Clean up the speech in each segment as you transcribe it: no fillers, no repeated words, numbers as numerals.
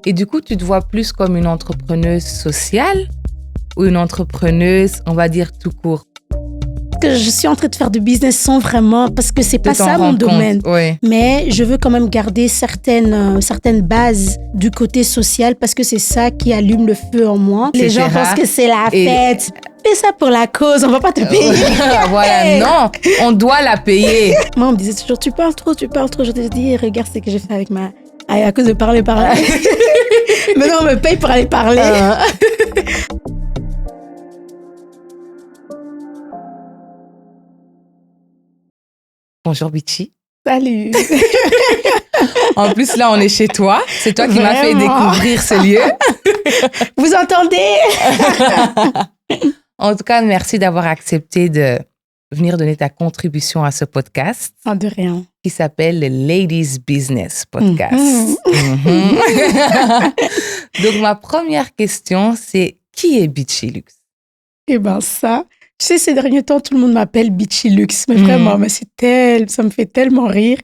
Et du coup, tu te vois plus comme une entrepreneuse sociale ou une entrepreneuse, on va dire, tout court? Que je suis en train de faire du business sans vraiment, parce que c'est pas ça mon domaine. Oui. Mais je veux quand même garder certaines bases du côté social parce que c'est ça qui allume le feu en moi. Les gens pensent que c'est la fête. Fais ça pour la cause, on va pas te payer. Voilà, non, on doit la payer. Moi, on me disait toujours, tu parles trop. Je te dis, regarde ce que j'ai fait avec à cause de parler. Maintenant, on me paye pour aller parler. Bonjour Bitchi. Salut. En plus, là, on est chez toi. C'est toi qui m'as fait découvrir ce lieu. Vous entendez? En tout cas, merci d'avoir accepté de venir donner ta contribution à ce podcast. De rien. Qui s'appelle le Ladies Business Podcast. Donc, ma première question, c'est qui est Bitchi Luxe? Eh ben ça, tu sais, ces derniers temps, tout le monde m'appelle Bitchi Luxe. Mais vraiment, mais ça me fait tellement rire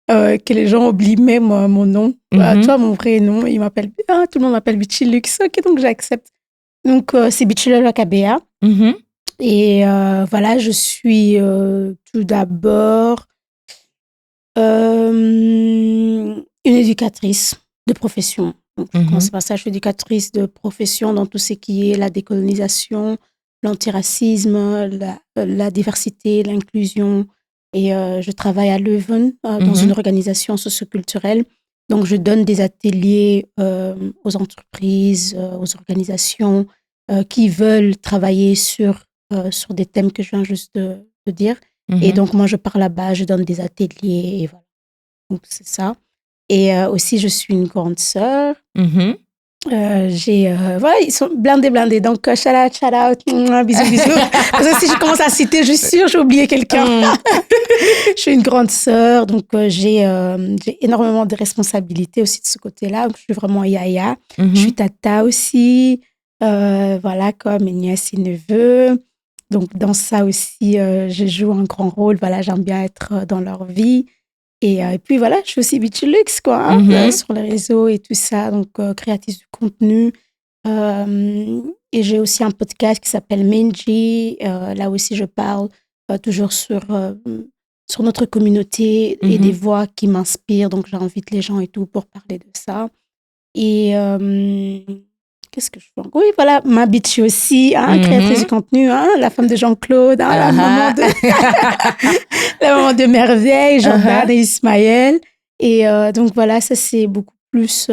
que les gens oublient même mon nom. Toi, mon vrai nom, tout le monde m'appelle Bitchi Luxe. Ok, donc j'accepte. Donc, c'est Bitchi Lolo Kabea. Et voilà, je suis tout d'abord une éducatrice de profession. Donc, je commence par ça, je suis éducatrice de profession dans tout ce qui est la décolonisation, l'antiracisme, la diversité, l'inclusion. Et je travaille à Leuven dans une organisation socioculturelle. Donc, je donne des ateliers aux entreprises, aux organisations qui veulent travailler sur des thèmes que je viens juste de dire. Et donc, moi, je pars là-bas, je donne des ateliers et voilà. Donc, c'est ça. Et aussi, je suis une grande sœur. Voilà, ils sont blindés. Donc, shout out, bisous. Parce que si je commence à citer, je suis sûre, j'ai oublié quelqu'un. Je suis une grande sœur, donc j'ai énormément de responsabilités aussi de ce côté-là. Donc, je suis vraiment yaya. Je suis tata aussi, voilà, comme mes nièces et neveux. Donc, dans ça aussi, je joue un grand rôle. Voilà, j'aime bien être dans leur vie. Et puis voilà, je suis aussi Bitchi Luxe, quoi, sur les réseaux et tout ça. Donc, créatrice du contenu. Et j'ai aussi un podcast qui s'appelle Menji. Là aussi, je parle toujours sur notre communauté et des voix qui m'inspirent. Donc, j'invite les gens et tout pour parler de ça. Et qu'est-ce que je fais? Oui, voilà, ma Bitchi aussi, créatrice du contenu, la femme de Jean-Claude, la maman de Merveille, Jordan et Ismaël. Et donc voilà, ça c'est beaucoup plus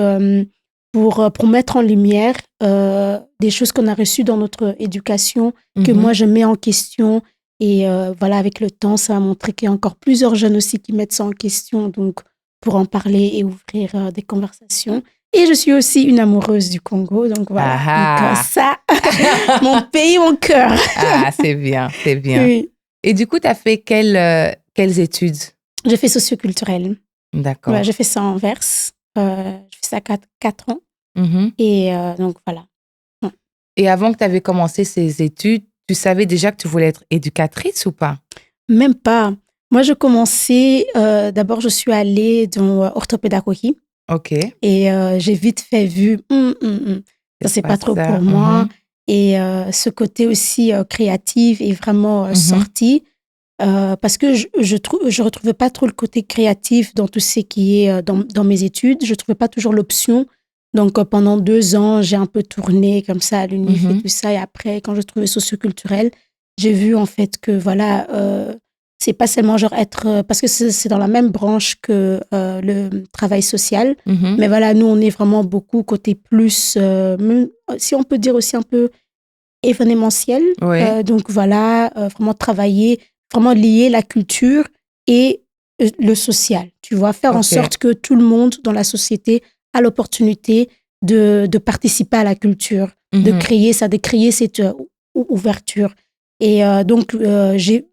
pour mettre en lumière des choses qu'on a reçues dans notre éducation, que moi je mets en question. Et voilà, avec le temps, ça a montré qu'il y a encore plusieurs jeunes aussi qui mettent ça en question, donc pour en parler et ouvrir des conversations. Et je suis aussi une amoureuse du Congo, donc voilà. Donc, ça, mon pays, mon cœur. C'est bien, c'est bien. Oui. Et du coup, tu as fait quelles études? J'ai fait socioculturel. D'accord. Ouais, j'ai fait ça en Anvers. J'ai fait ça 4 ans. Et donc, voilà. Et avant que tu avais commencé ces études, tu savais déjà que tu voulais être éducatrice ou pas? Même pas. Moi, je commençais, d'abord, je suis allée dans orthopédagogie. OK. Et j'ai vite fait vu, ça, c'est pas trop pour moi. Et ce côté aussi créatif est vraiment sorti. Parce que je retrouvais pas trop le côté créatif dans tout ce qui est dans mes études. Je trouvais pas toujours l'option. Donc, pendant 2 ans, j'ai un peu tourné comme ça à l'UNIF et tout ça. Et après, quand je trouvais socioculturel, j'ai vu en fait que voilà, c'est pas seulement genre être... parce que c'est dans la même branche que le travail social. Mais voilà, nous, on est vraiment beaucoup côté plus, si on peut dire aussi un peu événementiel. Donc voilà, vraiment travailler, vraiment lier la culture et le social. Tu vois, faire en sorte que tout le monde dans la société a l'opportunité de participer à la culture, de créer cette ouverture. Et donc, j'ai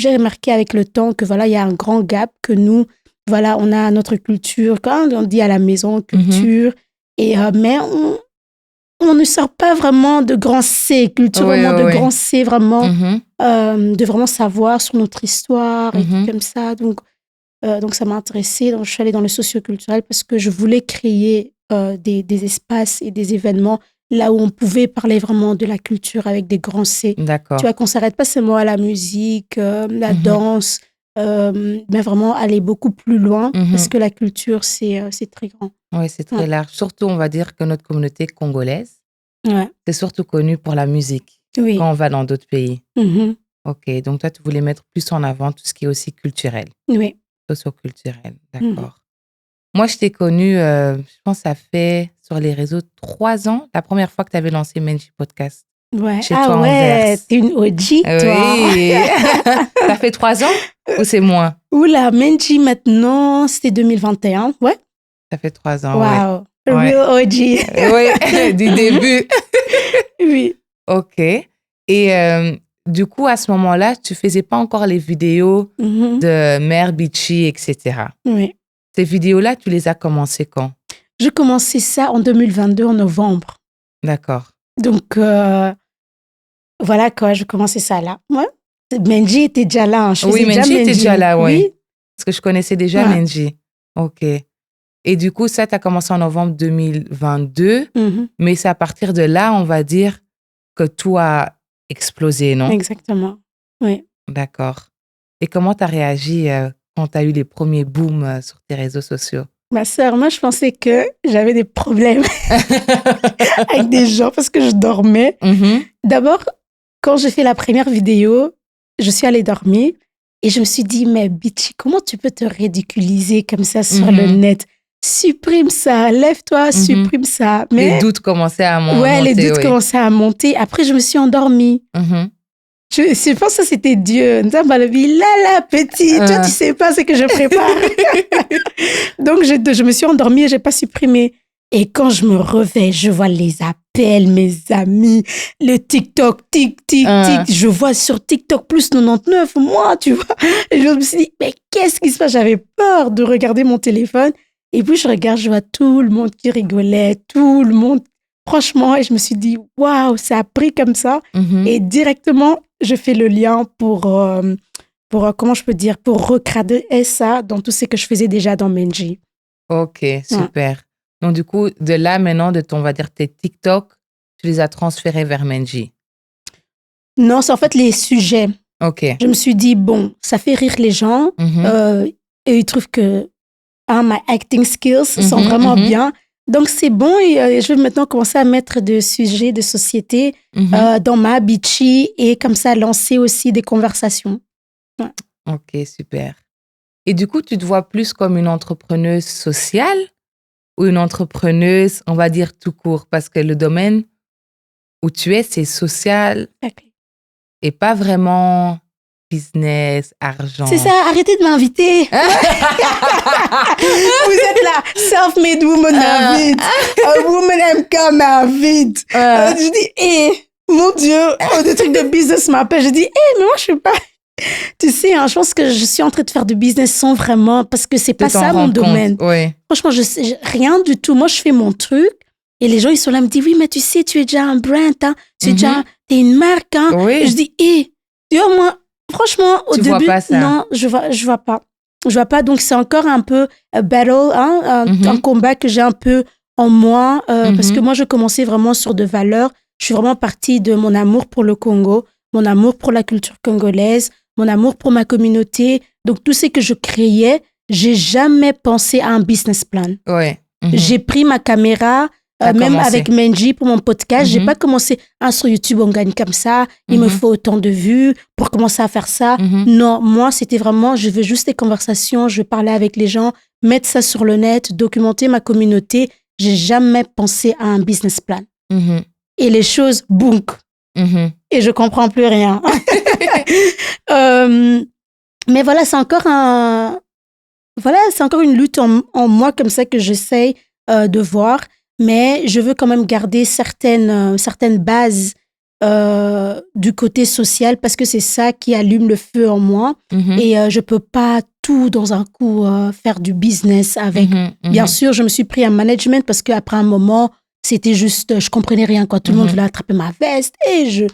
remarqué avec le temps que voilà, il y a un grand gap que nous, voilà, on a notre culture, quand on dit à la maison, culture, et, mais on ne sort pas vraiment de grand C, culture, de grand C, vraiment, de vraiment savoir sur notre histoire et tout comme ça. Donc, ça m'a intéressée. Donc, je suis allée dans le socioculturel parce que je voulais créer des espaces et des événements là où on pouvait parler vraiment de la culture avec des grands C. D'accord. Tu vois, qu'on s'arrête pas seulement à la musique, la danse, mais vraiment aller beaucoup plus loin parce que la culture, c'est très grand. Oui, c'est très large. Surtout, on va dire que notre communauté congolaise, Ouais. c'est surtout connu pour la musique Oui. quand on va dans d'autres pays. Mhm. Ok, donc toi, tu voulais mettre plus en avant tout ce qui est aussi culturel, Oui. socio-culturel. D'accord. Moi, je t'ai connue, je pense, ça fait sur les réseaux 3 ans, la première fois que tu avais lancé Menji Podcast. Ouais. Chez toi, Anvers. T'es une OG, toi. Oui. Ça fait 3 ans ou c'est moins? Oula, Menji maintenant, c'était 2021. Ouais. Ça fait 3 ans, Wow. ouais. Real OG. Oui, du début. Oui. Ok. Et du coup, à ce moment-là, tu faisais pas encore les vidéos de Mère Bitchy, etc. Oui. Ces vidéos-là, tu les as commencées quand? J'ai commencé ça en 2022, en novembre. D'accord. Donc, voilà quoi, je commençais ça là. Ouais. Menji était déjà là. Oui, Menji était déjà là, oui. Parce que je connaissais déjà Menji. Ok. Et du coup, ça, tu as commencé en novembre 2022. Mais c'est à partir de là, on va dire, que tout a explosé, non? Exactement. Oui. D'accord. Et comment tu as réagi quand tu as eu les premiers booms sur tes réseaux sociaux? Ma sœur, moi, je pensais que j'avais des problèmes avec des gens parce que je dormais. D'abord, quand j'ai fait la première vidéo, je suis allée dormir et je me suis dit, mais Bitchy, comment tu peux te ridiculiser comme ça sur le net? Supprime ça, lève-toi, supprime ça. Mais les doutes commençaient à monter. Ouais, les doutes commençaient à monter. Après, je me suis endormie. Je pense que c'était Dieu. Là, petit, toi, tu sais pas ce que je prépare. Donc, je me suis endormie et j'ai pas supprimé. Et quand je me réveille, je vois les appels, mes amis, le TikTok, tic. Je vois sur TikTok plus 99, moi, tu vois. Et je me suis dit, mais qu'est-ce qui se passe? J'avais peur de regarder mon téléphone. Et puis, je regarde, je vois tout le monde qui rigolait, tout le monde. Franchement, et je me suis dit, waouh, ça a pris comme ça. Et directement, je fais le lien pour comment je peux dire, pour recadrer ça dans tout ce que je faisais déjà dans Menji. Ok, super. Donc, du coup, de là, maintenant, on va dire tes TikTok, tu les as transférés vers Menji? Non, c'est en fait les sujets. Ok. Je me suis dit, bon, ça fait rire les gens. Et ils trouvent que my acting skills sont vraiment bien. Donc, c'est bon. Et je vais maintenant commencer à mettre des sujets de société dans ma Bitchy et comme ça, lancer aussi des conversations. Ouais. Ok, super. Et du coup, tu te vois plus comme une entrepreneuse sociale ou une entrepreneuse, on va dire, tout court? Parce que le domaine où tu es, c'est social et pas vraiment business, argent. C'est ça, arrêtez de m'inviter. Vous êtes là, self-made woman invite. A woman MK m'invite. Je dis, mon Dieu, des trucs de business m'appellent. Je dis, mais moi, je suis pas... Tu sais, je pense que je suis en train de faire du business sans vraiment, parce que c'est pas ça mon domaine. Oui. Franchement, je sais rien du tout. Moi, je fais mon truc et les gens, ils sont là, me disent, oui, mais tu sais, tu es déjà un brand, hein. Tu es déjà, t'es une marque, hein. Oui. Et je dis, tu vois, moi, franchement, au début, vois pas ça. non, je vois pas. Je vois pas. Donc, c'est encore un peu un battle, hein, un combat que j'ai un peu en moi, parce que moi, je commençais vraiment sur de valeurs. Je suis vraiment partie de mon amour pour le Congo, mon amour pour la culture congolaise, mon amour pour ma communauté. Donc, tout ce que je créais, j'ai jamais pensé à un business plan. Ouais. J'ai pris ma caméra, même avec Menji pour mon podcast. J'ai pas commencé, sur YouTube, on gagne comme ça, il me faut autant de vues pour commencer à faire ça. Non, moi, c'était vraiment, je veux juste des conversations, je veux parler avec les gens, mettre ça sur le net, documenter ma communauté. J'ai jamais pensé à un business plan. Et les choses, boum. Et je comprends plus rien. Mais voilà, c'est encore une lutte en moi comme ça que j'essaye de voir. Mais je veux quand même garder certaines bases du côté social parce que c'est ça qui allume le feu en moi. Et je peux pas tout dans un coup faire du business avec. Bien sûr, je me suis pris un management parce qu'après un moment, c'était juste, je comprenais rien quand tout le monde voulait attraper ma veste et je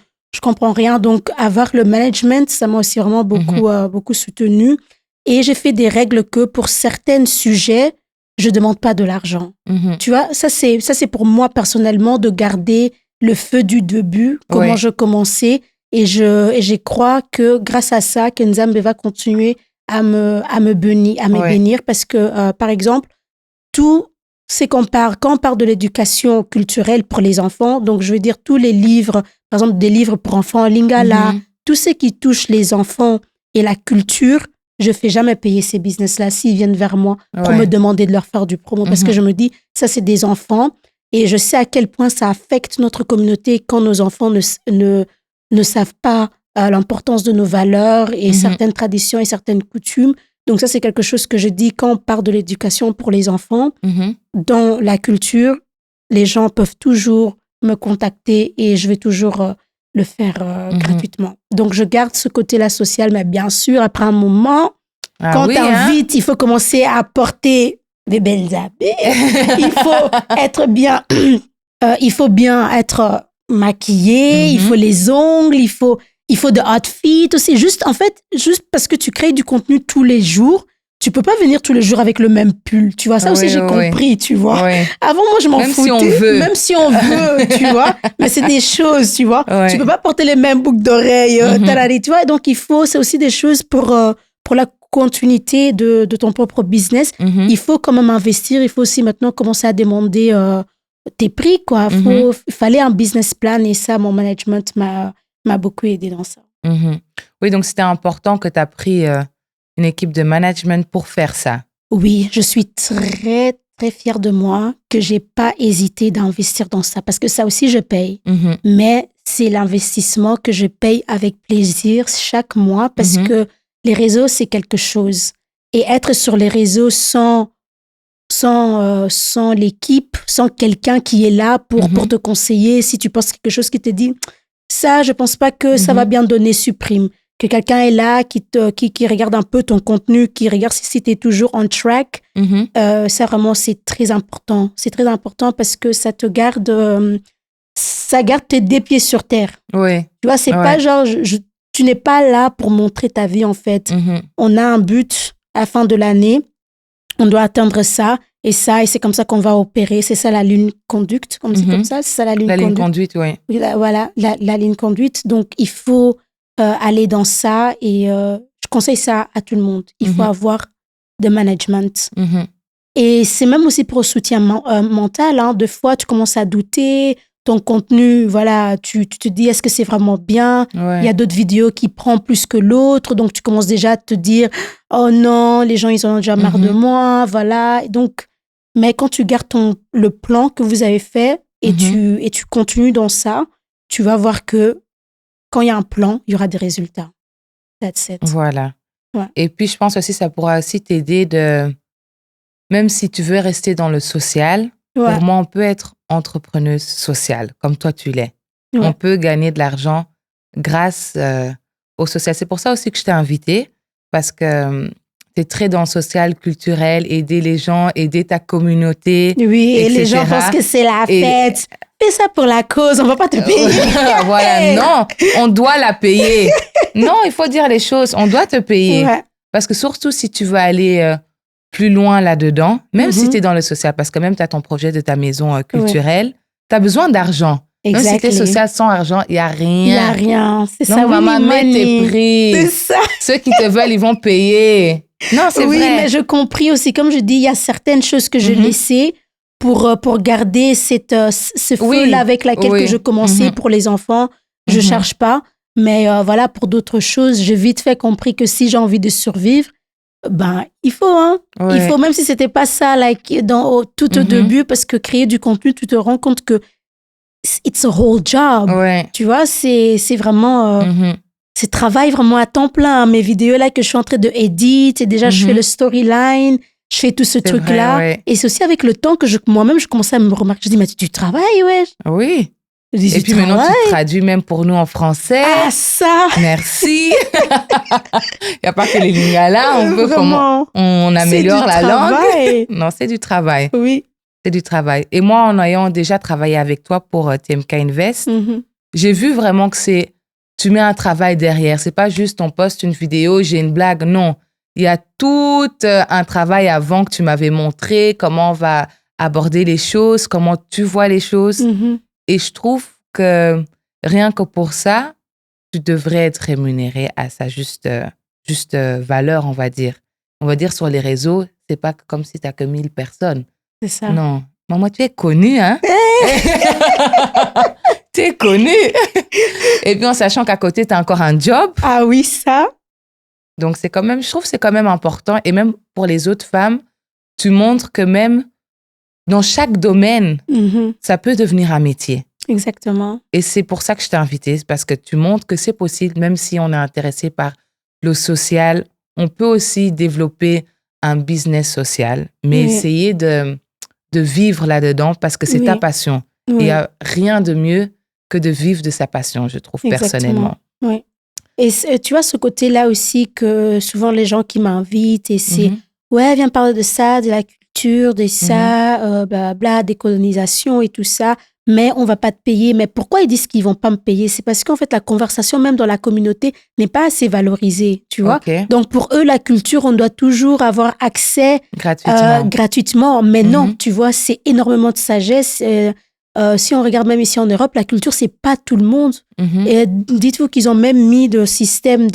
comprends rien. Donc, avoir le management, ça m'a aussi vraiment beaucoup soutenu. Et j'ai fait des règles que pour certains sujets, je demande pas de l'argent. Tu vois, ça c'est pour moi personnellement de garder le feu du début, comment je commençais. Et je crois que grâce à ça, que Nzambe va continuer à me bénir parce que, par exemple, tout, c'est quand on parle de l'éducation culturelle pour les enfants, donc je veux dire tous les livres, par exemple des livres pour enfants, Lingala, tout ce qui touche les enfants et la culture, je fais jamais payer ces business-là s'ils viennent vers moi pour me demander de leur faire du promo parce que je me dis, ça c'est des enfants et je sais à quel point ça affecte notre communauté quand nos enfants ne savent pas l'importance de nos valeurs et certaines traditions et certaines coutumes. Donc ça, c'est quelque chose que je dis quand on parle de l'éducation pour les enfants. Dans la culture, les gens peuvent toujours me contacter et je vais toujours le faire gratuitement. Donc, je garde ce côté-là social, mais bien sûr, après un moment, quand tu invites, il faut commencer à porter des belles habits. Il faut être bien, il faut bien être maquillé, il faut les ongles, il faut de outfit aussi. Juste parce que tu crées du contenu tous les jours, tu peux pas venir tous les jours avec le même pull, tu vois. Ça aussi, j'ai compris, tu vois. Avant, moi, je m'en foutais. Même si on veut, tu vois. Mais c'est des choses, tu vois. Tu peux pas porter les mêmes boucles d'oreilles, tu vois. Donc, c'est aussi des choses pour la continuité de ton propre business. Il faut quand même investir. Il faut aussi maintenant commencer à demander tes prix, quoi. Il fallait un business plan et ça, mon management m'a beaucoup aidé dans ça. Oui, donc c'était important que tu as pris une équipe de management pour faire ça. Oui, je suis très, très fière de moi que j'ai pas hésité d'investir dans ça parce que ça aussi, je paye. Mais c'est l'investissement que je paye avec plaisir chaque mois parce que les réseaux, c'est quelque chose. Et être sur les réseaux sans l'équipe, sans quelqu'un qui est là pour te conseiller, si tu penses quelque chose qui te dit ça, je pense pas que ça va bien donner, supprime. Que quelqu'un est là, qui regarde un peu ton contenu, qui regarde si tu es toujours on track. Ça, vraiment, c'est très important. C'est très important parce que ça te garde... ça garde tes deux pieds sur terre. Oui. Tu vois, c'est pas genre... tu n'es pas là pour montrer ta vie, en fait. On a un but à la fin de l'année. On doit atteindre ça. Et c'est comme ça qu'on va opérer. C'est ça la ligne conduite, comme c'est comme ça. C'est ça la ligne conduite. La ligne conduite, oui. Voilà, la ligne conduite. Donc, il faut aller dans ça et je conseille ça à tout le monde. Il faut avoir de management. Et c'est même aussi pour le soutien mental. Hein. Des fois, tu commences à douter. Ton contenu, voilà, tu te dis, est-ce que c'est vraiment bien? Il y a d'autres vidéos qui prennent plus que l'autre. Donc, tu commences déjà à te dire, oh non, les gens, ils en ont déjà marre de moi. Voilà. Donc, mais quand tu gardes le plan que vous avez fait et tu continues dans ça, tu vas voir que quand il y a un plan, il y aura des résultats. That's it. Voilà. Et puis, je pense aussi, ça pourra aussi t'aider même si tu veux rester dans le social, pour moi, on peut être entrepreneuse sociale, comme toi, tu l'es. On peut gagner de l'argent grâce au social. C'est pour ça aussi que je t'ai invitée, parce que tu es très dans le social, culturel, aider les gens, aider ta communauté. Oui, et les gens pensent que c'est la fête. Fais ça pour la cause, on va pas te payer. Voilà, non, on doit la payer. Non, il faut dire les choses, on doit te payer. Parce que surtout si tu veux aller plus loin là-dedans, même si tu es dans le social, parce que même tu as ton projet de ta maison culturelle, tu as besoin d'argent. Exactly. Même si tu es social sans argent, il n'y a rien. Il n'y a rien, c'est ça. Non, maman, mets tes prix. C'est ça. Ceux qui te veulent, ils vont payer. Non, c'est vrai. Oui, mais je compris aussi, comme je dis, il y a certaines choses que je laissais pour garder ce feu-là avec laquelle que je commençais pour les enfants. Je ne charge pas. Mais voilà, pour d'autres choses, j'ai vite fait compris que si j'ai envie de survivre, ben, il faut, hein. Il faut, même si c'était pas ça, tout au début, parce que créer du contenu, tu te rends compte que it's a whole job. Tu vois, c'est vraiment, c'est travail vraiment à temps plein. Mes vidéos là que je suis en train de edit, et déjà, je fais le storyline, je fais tout ce truc-là. Vrai, et c'est aussi avec le temps que moi-même, je commençais à me remarquer. Je dis, mais tu travailles, ouais. Oui. Et puis maintenant, tu traduis même pour nous en français. Ah, ça! Merci! Il n'y a pas que les Lingala, on veut comment on améliore la langue. Non, c'est du travail. Oui. C'est du travail. Et moi, en ayant déjà travaillé avec toi pour TMK Invest, j'ai vu vraiment que tu mets un travail derrière. C'est pas juste on poste une vidéo, j'ai une blague. Non. il y a tout un travail avant que tu m'avais montré, comment on va aborder les choses, comment tu vois les choses. Mhm. Et je trouve que rien que pour ça, tu devrais être rémunéré à sa juste valeur, on va dire. On va dire sur les réseaux, c'est pas comme si tu n'as que 1000 personnes. C'est ça. Non. Maman, tu es connue, hein? Tu es connue. Et puis en sachant qu'à côté, tu as encore un job. Ah oui, ça. Donc c'est quand même, je trouve que c'est quand même important. Et même pour les autres femmes, tu montres que même dans chaque domaine, Mhm. ça peut devenir un métier. Exactement. Et c'est pour ça que je t'ai invitée, parce que tu montres que c'est possible, même si on est intéressé par le social, on peut aussi développer un business social, mais Oui. essayer de vivre là-dedans parce que c'est Oui. ta passion. Oui. Il n'y a rien de mieux que de vivre de sa passion, je trouve, personnellement. Oui. Et tu vois ce côté-là aussi que souvent les gens qui m'invitent, et c'est ouais, viens parler de ça, de la culture, de ça, blabla, décolonisation et tout ça, mais on va pas te payer. Mais pourquoi ils disent qu'ils vont pas me payer? C'est parce qu'en fait, la conversation, même dans la communauté, n'est pas assez valorisée, tu vois. Ok. Donc, pour eux, la culture, on doit toujours avoir accès gratuitement. Mais non, tu vois, c'est énormément de sagesse. Si on regarde même ici en Europe, la culture, c'est pas tout le monde. Et dites-vous qu'ils ont même mis de système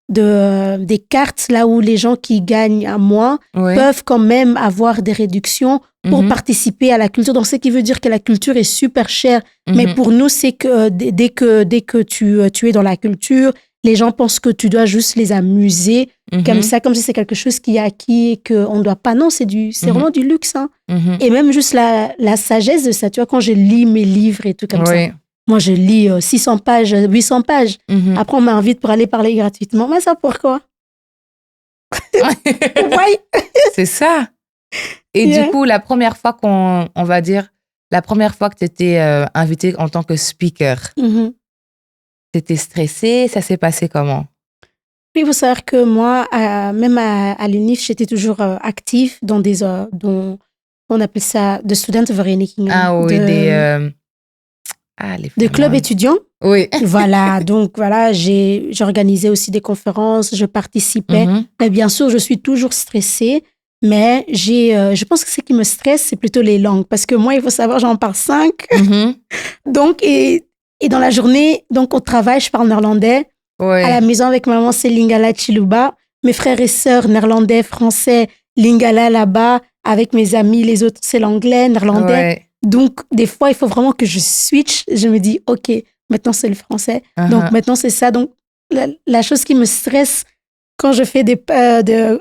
des cartes là où les gens qui gagnent à moins peuvent quand même avoir des réductions pour participer à la culture. Donc, ce qui veut dire que la culture est super chère. Mais pour nous, c'est que dès que tu es dans la culture, les gens pensent que tu dois juste les amuser comme ça, comme si c'est quelque chose qui est acquis et qu'on ne doit pas. Non, c'est vraiment du luxe. Hein. Et même juste la sagesse de ça. Tu vois, quand je lis mes livres et tout comme ça, moi, je lis 600 pages, 800 pages. Après, on m'invite pour aller parler gratuitement. Mais ça, pourquoi? C'est ça. Et du coup, la première fois la première fois que tu étais invitée en tant que speaker, tu étais stressée, ça s'est passé comment? Il faut savoir que moi, même à l'UNIF, j'étais toujours active dans on appelle ça, de Studentenverenigingen. Ah oui, de clubs étudiants. Oui. Voilà, donc voilà, j'organisais aussi des conférences, je participais. Mais bien sûr, je suis toujours stressée. Mais je pense que ce qui me stresse, c'est plutôt les langues. Parce que moi, il faut savoir, j'en parle 5. Donc, et dans la journée, donc au travail, je parle néerlandais. À la maison avec maman, c'est Lingala Chiluba. Mes frères et sœurs, néerlandais, français, Lingala là-bas. Avec mes amis, les autres, c'est l'anglais, néerlandais. Donc, des fois, il faut vraiment que je switch. Je me dis, OK, maintenant, c'est le français. Donc, maintenant, c'est ça. Donc, la chose qui me stresse quand je fais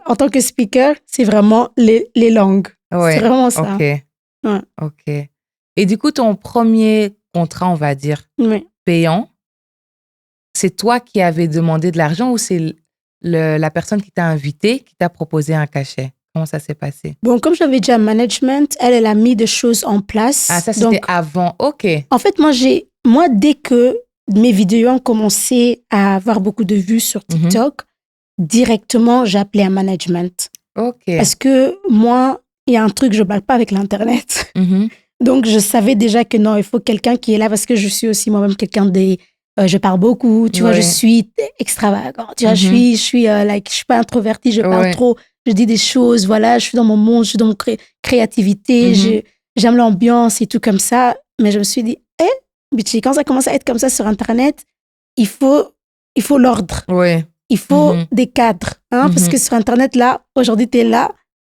en tant que speaker, c'est vraiment les langues. C'est vraiment ça. OK. Et du coup, ton premier contrat, on va dire, payant, c'est toi qui avais demandé de l'argent ou c'est la personne qui t'a invité qui t'a proposé un cachet? Comment ça s'est passé? Bon, comme j'avais déjà un management, elle a mis des choses en place. Ah, ça, c'était avant. OK. En fait, moi, dès que mes vidéos ont commencé à avoir beaucoup de vues sur TikTok, directement, j'ai appelé un management. OK. Parce que moi, il y a un truc, je ne parle pas avec l'Internet. Donc, je savais déjà que non, il faut quelqu'un qui est là parce que je suis aussi moi-même quelqu'un je parle beaucoup, tu vois, je suis extravagante. Tu vois, je suis pas introvertie, je parle trop. Je dis des choses, voilà, je suis dans mon monde, je suis dans mon créativité, j'aime l'ambiance et tout comme ça. Mais je me suis dit, Bitchy, quand ça commence à être comme ça sur Internet, il faut l'ordre. Il faut des cadres. Hein, parce que sur Internet, là, aujourd'hui, tu es là,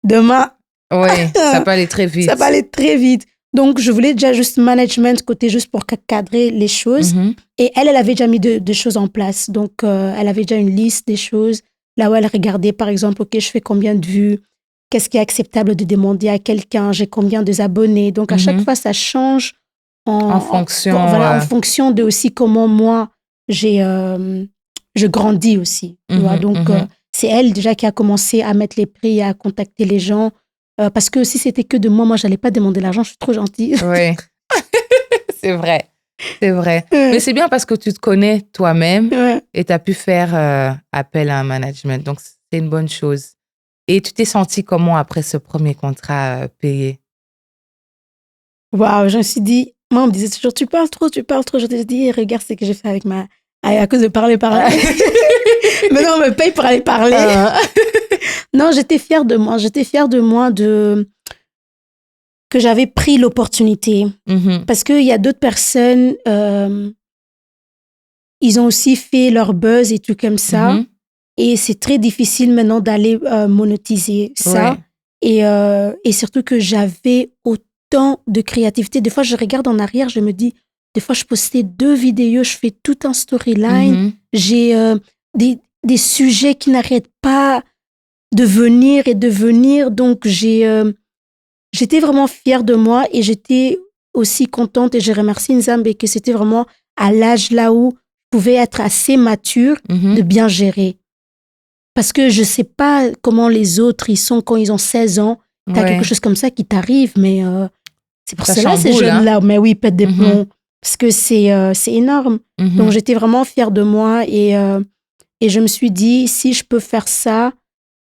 demain... ça peut aller très vite. Ça peut aller très vite. Donc, je voulais déjà juste management côté juste pour cadrer les choses. Et elle avait déjà mis des choses en place. Donc, elle avait déjà une liste des choses. Là où elle regardait, par exemple, OK, je fais combien de vues? Qu'est-ce qui est acceptable de demander à quelqu'un? J'ai combien d'abonnés? Donc, à chaque fois, ça change en fonction. En fonction de aussi comment moi, je grandis aussi. Tu vois? Donc, c'est elle déjà qui a commencé à mettre les prix, à contacter les gens. Parce que si c'était que de moi, je n'allais pas demander l'argent, je suis trop gentille. Oui, c'est vrai. C'est vrai. Mais c'est bien parce que tu te connais toi-même et tu as pu faire appel à un management. Donc, c'est une bonne chose. Et tu t'es sentie comment après ce premier contrat payé? Waouh, je me suis dit, moi, on me disait toujours, tu parles trop. Je te dis, regarde ce que j'ai fait avec À cause de parler. Mais non, on me paye pour aller parler. Non, j'étais fière de moi. J'étais fière de moi que j'avais pris l'opportunité. Parce qu'il y a d'autres personnes, ils ont aussi fait leur buzz et tout comme ça. Et c'est très difficile maintenant d'aller monétiser ça. Ouais. Et surtout que j'avais autant de créativité. Des fois, je regarde en arrière, je me dis, des fois, je postais 2 vidéos, je fais tout un storyline. J'ai des sujets qui n'arrêtent pas de venir et de venir. Donc, j'étais vraiment fière de moi et j'étais aussi contente et je remercie Nzambe que c'était vraiment à l'âge là où je pouvais être assez mature de bien gérer. Parce que je sais pas comment les autres ils sont quand ils ont 16 ans. T'as quelque chose comme ça qui t'arrive, mais c'est pour cela ces jeunes-là. Mais oui, pètent des plombs. Parce que c'est énorme. Donc, j'étais vraiment fière de moi et je me suis dit, si je peux faire ça,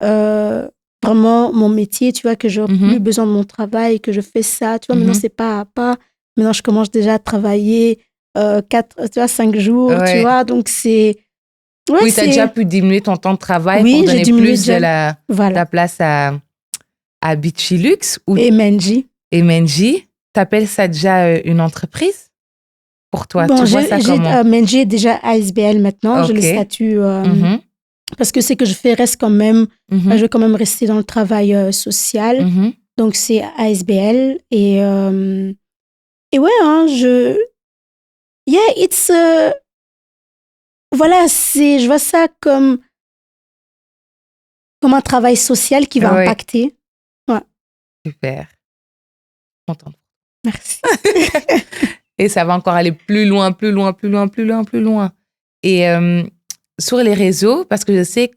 vraiment mon métier, tu vois, que j'ai plus besoin de mon travail, que je fais ça, tu vois, maintenant c'est pas à pas. Maintenant, je commence déjà à travailler 5 jours, tu vois, donc c'est... Ouais, oui, tu as déjà pu diminuer ton temps de travail pour donner plus de la place à Bichilux ou et Menji. Et Menji, t'appelles ça déjà une entreprise pour toi? Bon, tu vois ça comment? Menji est déjà ASBL maintenant, j'ai le statut... Parce que ce que je fais reste quand même... je vais quand même rester dans le travail social. Donc, c'est ASBL. Et ouais, hein, Yeah, it's... voilà, je vois ça comme un travail social qui va impacter. Ouais. Super. Contente. Merci. Et ça va encore aller plus loin. Et sur les réseaux, parce que je sais que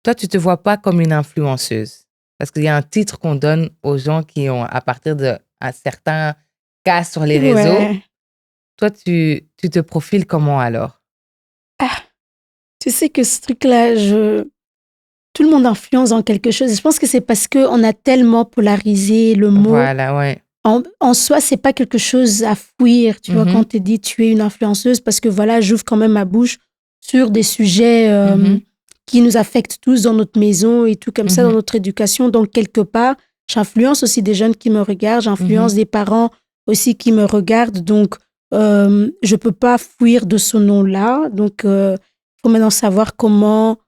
toi, tu ne te vois pas comme une influenceuse. Parce qu'il y a un titre qu'on donne aux gens qui ont, à partir d'un certain cas sur les réseaux. Ouais. Toi, tu te profiles comment alors? Tu sais que ce truc-là, tout le monde influence dans quelque chose. Je pense que c'est parce qu'on a tellement polarisé le mot. Voilà, ouais. En soi, c'est pas quelque chose à fuir, tu vois, quand on te dit tu es une influenceuse, parce que voilà, j'ouvre quand même ma bouche sur des sujets qui nous affectent tous dans notre maison et tout comme ça, dans notre éducation. Donc, quelque part, j'influence aussi des jeunes qui me regardent, j'influence des parents aussi qui me regardent. Donc, je peux pas fuir de ce nom-là. Donc, faut maintenant savoir comment,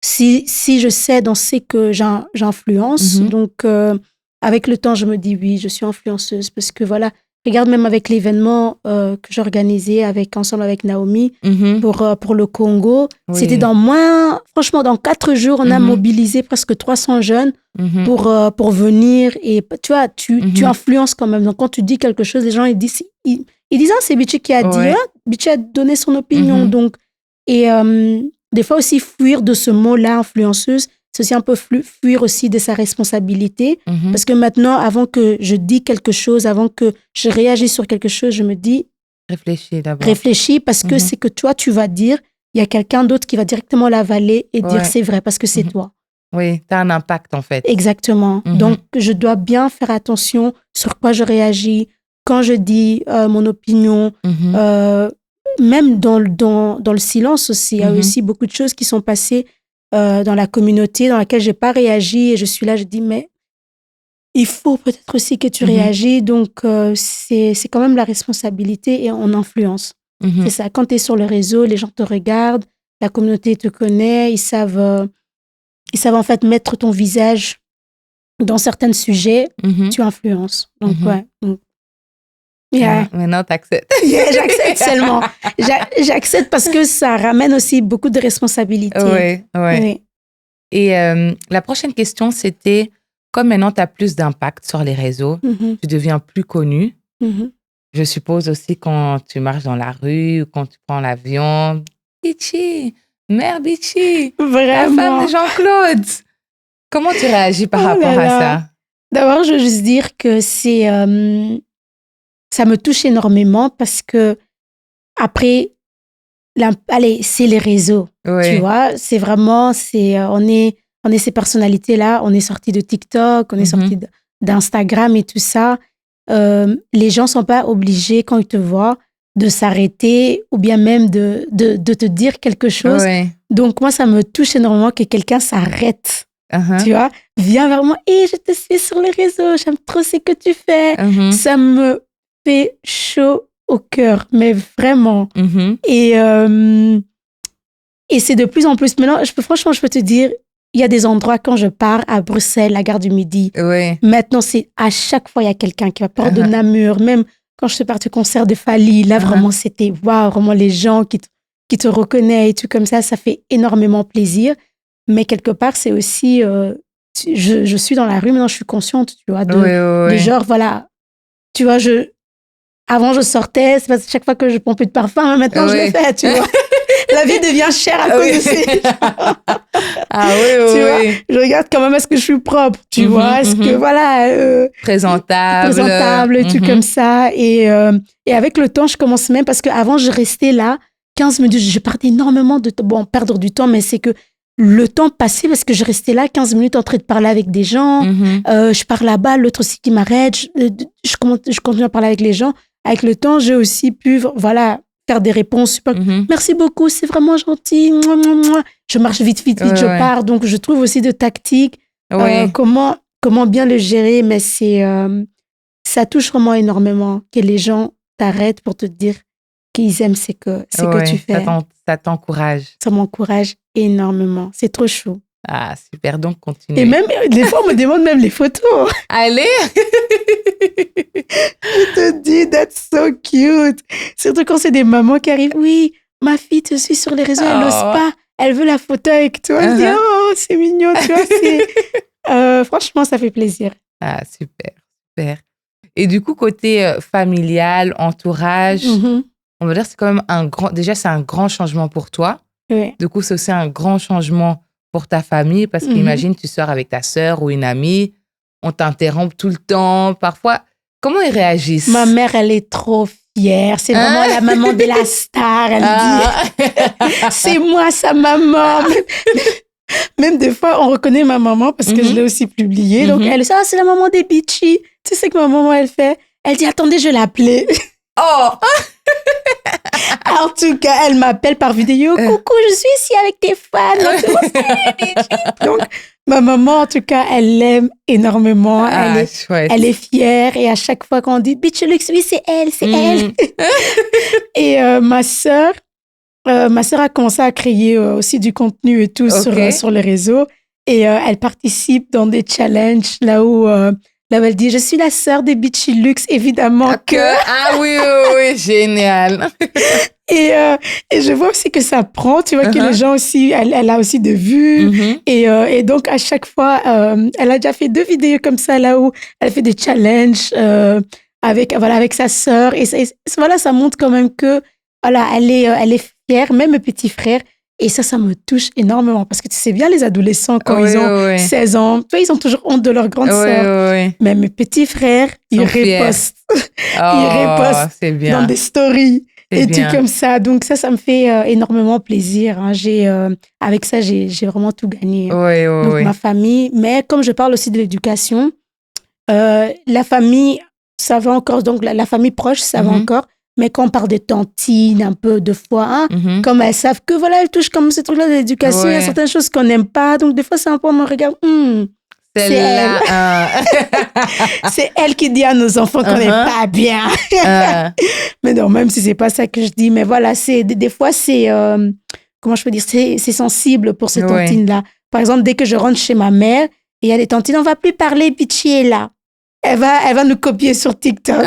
si je cède, on sait que j'influence. Donc, avec le temps, je me dis oui, je suis influenceuse parce que voilà, regarde même avec l'événement que j'organisais ensemble avec Naomi pour le Congo. Oui. C'était franchement, dans 4 jours, on a mobilisé presque 300 jeunes pour venir et tu vois, tu influences quand même. Donc, quand tu dis quelque chose, les gens, ils disent, c'est Bichi qui a dit, Bichi a donné son opinion. Donc, et des fois aussi fuir de ce mot-là, influenceuse, c'est aussi un peu fuir aussi de sa responsabilité. Parce que maintenant, avant que je dise quelque chose, avant que je réagisse sur quelque chose, je me dis... Réfléchis d'abord. Réfléchis parce que c'est que toi, tu vas dire, il y a quelqu'un d'autre qui va directement l'avaler et dire c'est vrai parce que c'est toi. Oui, tu as un impact en fait. Exactement. Donc, je dois bien faire attention sur quoi je réagis, quand je dis mon opinion, même dans le silence aussi. Il y a aussi beaucoup de choses qui sont passées dans la communauté dans laquelle je n'ai pas réagi et je suis là, je dis, mais il faut peut-être aussi que tu réagis. Donc, c'est quand même la responsabilité et on influence. C'est ça. Quand tu es sur le réseau, les gens te regardent, la communauté te connaît, ils savent en fait mettre ton visage dans certains sujets, tu influences. Donc, yeah. Maintenant, tu acceptes. Yeah, j'accepte seulement. J'accepte parce que ça ramène aussi beaucoup de responsabilités. Oui. Et la prochaine question, c'était, comme maintenant, tu as plus d'impact sur les réseaux, tu deviens plus connue. Je suppose aussi quand tu marches dans la rue ou quand tu prends l'avion. Bichi, mère Bichi, la femme de Jean-Claude. Comment tu réagis par rapport à ça? D'abord, je veux juste dire que ça me touche énormément parce que après, c'est les réseaux, tu vois. C'est vraiment, on est ces personnalités-là, on est sorti de TikTok, on est sorti d'Instagram et tout ça. Les gens ne sont pas obligés, quand ils te voient, de s'arrêter ou bien même de te dire quelque chose. Ouais. Donc, moi, ça me touche énormément que quelqu'un s'arrête, tu vois, vient vers moi. Et je te suis sur les réseaux, j'aime trop ce que tu fais. Ça me fait chaud au cœur, mais vraiment. Et c'est de plus en plus. Maintenant, franchement, je peux te dire, il y a des endroits quand je pars à Bruxelles, la gare du Midi. Maintenant, c'est à chaque fois, il y a quelqu'un qui va porter de Namur. Même quand je suis partie au concert de Fali, là, vraiment, c'était waouh, vraiment les gens qui te reconnaissent et tout comme ça fait énormément plaisir. Mais quelque part, c'est aussi, je suis dans la rue, maintenant, je suis consciente, tu vois, de genre, voilà, tu vois, avant, je sortais, c'est parce que chaque fois que je prends plus de parfum, maintenant, je le fais, tu vois. La vie devient chère à cause de ces gens. Tu vois, je regarde quand même est-ce que je suis propre, tu vois, est-ce que, voilà... présentable, et tout comme ça. Et avec le temps, je commence même, parce qu'avant, je restais là, 15 minutes, je perdais énormément de temps. Bon, perdre du temps, mais c'est que le temps passait parce que je restais là 15 minutes en train de parler avec des gens. Je pars là-bas, l'autre aussi qui m'arrête. Je continue à parler avec les gens. Avec le temps, j'ai aussi pu, voilà, faire des réponses. Merci beaucoup, c'est vraiment gentil. Je marche vite, je pars. Donc, je trouve aussi de tactiques. Comment bien le gérer, mais ça touche vraiment énormément que les gens t'arrêtent pour te dire qu'ils aiment ce que tu fais. Ça t'encourage. Ça m'encourage énormément. C'est trop chaud. Ah, super. Donc, continue. Et même, des fois, on me demande même les photos. Allez! Je te dis, that's so cute. Surtout quand c'est des mamans qui arrivent. Oui, ma fille te suit sur les réseaux, elle n'ose pas. Elle veut la photo avec toi. Je dis, oh, c'est mignon, tu vois. Franchement, ça fait plaisir. Ah, super, super. Et du coup, côté familial, entourage, on va dire que c'est quand même c'est un grand changement pour toi. Du coup, c'est aussi un grand changement pour ta famille parce qu'imagine, tu sors avec ta sœur ou une amie, on t'interrompt tout le temps. Parfois, comment ils réagissent? Ma mère, elle est trop fière. C'est vraiment la maman de la star. Elle dit, c'est moi, sa maman. Même des fois, on reconnaît ma maman parce que je l'ai aussi publiée. Donc, elle dit, c'est la maman des Bitchy. Tu sais que ma maman, elle fait? Elle dit, attendez, je l'appelais. Oh! En tout cas, elle m'appelle par vidéo. Coucou, je suis ici avec tes fans. Donc, ma maman, en tout cas, elle l'aime énormément. Elle est fière. Et à chaque fois qu'on dit Bitchlux, oui, c'est elle. Et ma sœur a commencé à créer aussi du contenu et tout sur les réseaux. Et elle participe dans des challenges là où elle dit, je suis la sœur des Bitchlux, évidemment que... Ah oui, génial. Et je vois aussi que ça prend, tu vois, que les gens aussi, elle a aussi de vues. Et donc, à chaque fois, elle a déjà fait 2 vidéos comme ça, là où elle fait des challenges avec sa sœur. Et voilà, ça montre quand même que, voilà, elle est fière, même mes petits frères. Et ça me touche énormément parce que tu sais bien, les adolescents, quand ils ont 16 ans, tu vois, ils ont toujours honte de leur grande sœur. Mais mes petits frères, ils repostent. Ils repostent dans des stories et tout comme ça. Donc ça me fait énormément plaisir. Hein. Avec ça, j'ai vraiment tout gagné. Donc ma famille, mais comme je parle aussi de l'éducation, la famille, ça va encore. Donc la famille proche, ça va encore. Mais quand on parle de tantines, un peu de fois, comme elles savent que voilà, elles touchent comme ce truc-là de l'éducation, il y a certaines choses qu'on n'aime pas. Donc, des fois, c'est un peu, on me regarde, c'est elle. C'est elle qui dit à nos enfants qu'on n'est pas bien. Mais non, même si c'est pas ça que je dis, mais voilà, des fois, c'est, comment je peux dire, c'est sensible pour ces tantines-là. Par exemple, dès que je rentre chez ma mère, et il y a des tantines, on va plus parler, Bitchy est là. Elle va nous copier sur TikTok.